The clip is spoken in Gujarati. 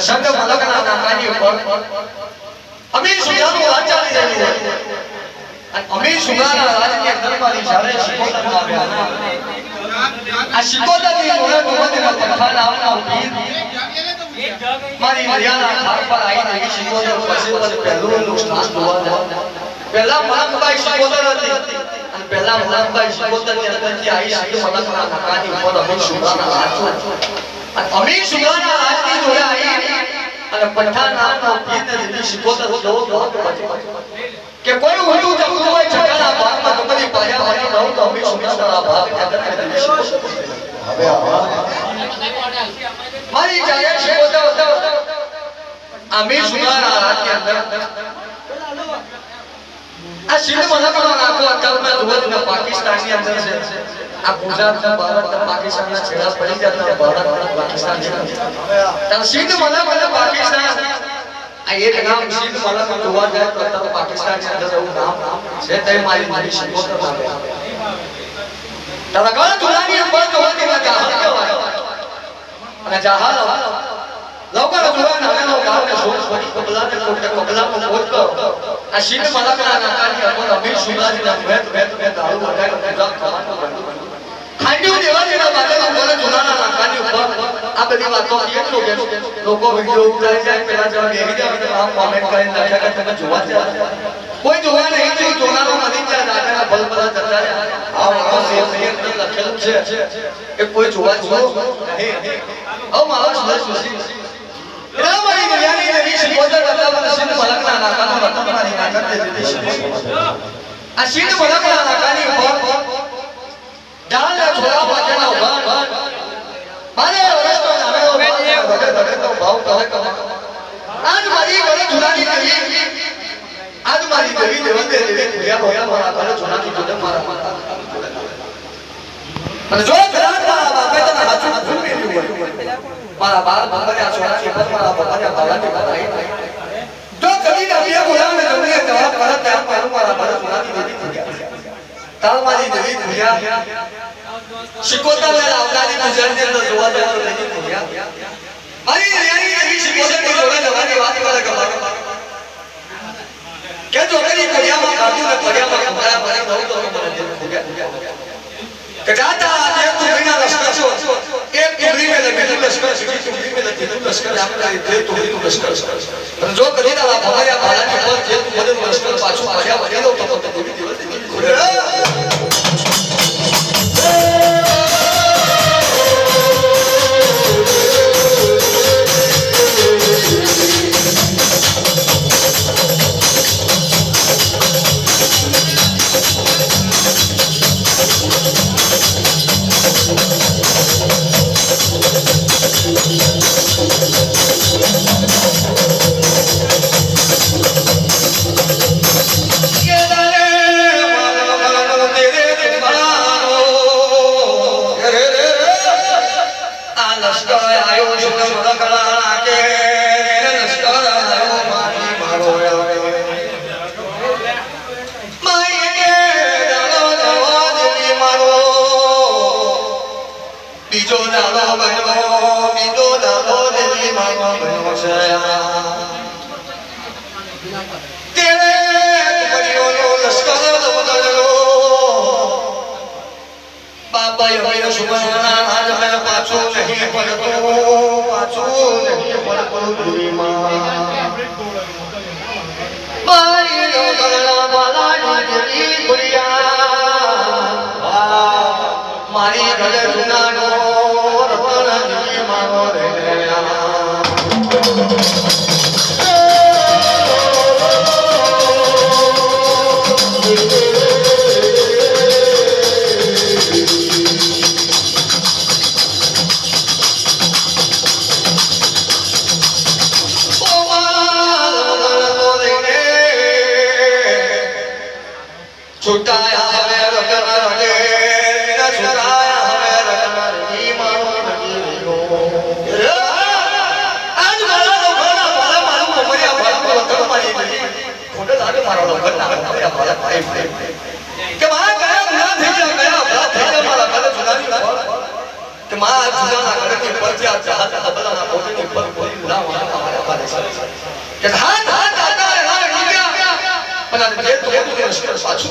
સંત મલકના નાકાની ઉપર અમે સુગાનું રાજ ચાલી રહ્યું હતું અને અમે સુગાના રાજની અંદરમાંથી જ્યારે શિકોતરમાં આવ્યા આ શિકોતરની જોડે મોહમ્મદના પઠાણ આવના વીર મારી મર્યાદા ખાર પર આવીને એવી શિકોતર પછી પહેલું સ્થાન જોવા જાય પહેલા મલકબાઈ શિકોતર હતી અને પહેલા મલકબાઈ શિકોતરની અંદરથી આવી શિક મલકના નાકાની ઉપર અમે સુગાના રાજ અને અમે સુગાના રાજની જોડે આવી અને પઠાણ નામનો વીરને દીધી શિકોતર જોવો કે કોઈ ઊંધું જવું હોય છઠ્ઠાના ભાગમાં તમારી પાયા વાળી રહું તો અમે સુગાના ભાગને અંદર દીધી શિકોતર હવે મારી જાય શિકોતર અમે સુગાના રાજની અંદર આ સિંધ મલકનો નાખો અત્યારમાં જોવા પાકિસ્તાનની અંદર છે આ ગુજરાત ભારત પાકિસ્તાનના છેડા પડી જતા ભારત પાકિસ્તાન છે તો સિંધ મલક અને પાકિસ્તાન આ એક નામ સિંધ મલક જોવા જાય તો અત્યારે પાકિસ્તાનની અંદર એવું નામ છે તે મારી મારી શિકોતર નામે તરગણ જોવાની ઉપર જોવાની મજા આવે અને જહાલ લોકો જોવાના હવે નો ગામને સોચ પડી કબલાને કોટે કબલાનો કોટ કરો આ સિંધ મલકના નાકાની ઉપર અમીર સુગાજીના ભેટ દારૂ વગાડો પૂજા કરવાનું બંધ ખાંડ્યું દેવા જેના બાદમાં બોલે જોનાના નાકાની ઉપર આ બધી વાતો કેટલો કે લોકો વિડિયો ઉતારી જાય પેલા જવા બેહી જાય આમ કોમેન્ટ કરીને નાખ્યા કે તમે જોવા જાય કોઈ જોવા નહીં તો જોનાનો મરી જાય નાકાના ભલભલા જતા આ સેફ લખેલું છે એ કોઈ જોવા જો નહીં ઓ મારો સુસી રામાઈ દુનિયાની નવી શિકોતર બતાવવા સિંધ મલકના નાકાનો રતન મારી નાકર દે દીધી આ સિંધ મલકના નાકાની ઉપર ડાલના છોરા પાકેના ઉભા મારે વર્ષનો નામેનો ધડે તો ભાવ કહે કમા આજ મારી ઘરે જુનાની દેવી આજ મારી દેવી દેવંદે દેવી ભૂયા ભોયા મારા ઘરે જુનાની જોડે મારા અને જો ઘરાત મારા બાપે તને હાચું ભૂલી હોય મારા બાર ભગવાનના છોરાની પર મારા ભગવાનના બાળાની બધાઈ જો કદી નબીએ બોલાવે તમને જવાબ કરે ત્યાં મારા બાર છોરાની દેવી ભૂયા તાલ મારી દેવી ભૂયા શિકોતર ને આવનારી ગુજરાતની અંદર જોવા જાય તો દેવી ભૂયા મારી દરિયાની દેવી શિકોતરની જોડે જવાની વાત કરે કે જો કદી ભૂયામાં કાઢ્યું ને ભૂયામાં કમાયા ભરે બહુ તો મને દેવી ભૂયા કે જાતા જે તું વિના લશ્કર છો એક ટુકડી મે લખેલું લશ્કર બીજી ટુકડી મે લખેલું લશ્કર આપણે જે ટુકડીનું લશ્કર અને જો કદી ના ભમાયા ભાલાની પર જે તું બધું લશ્કર પાછું આવ્યા વળેલો તો દેવી દેવી મારી ઘરે જુનાનો રતન દીવી મારો રે છુટાયા હવે રતન રે છુટાયા હવે રતન રી મારો નગીરો આજ મારા લોકોના ભલા મારું મમરિયા ભલા રતન મારી નગી ખોટે લાગે મારો લોકોના મમરિયા ભલા ભાઈ કે માં ગયા ભલા થઈ ગયા ભલા થઈ ગયા મારા ભલા જુનાની કે માં જુનાના કડકની પર જે આ જહાજ બદલાના પોતેની પર બોલી ના કે હાથ હાથ આતા હાથ નીકળ્યા પણ આ જે તો બધું લશ્કર પાછું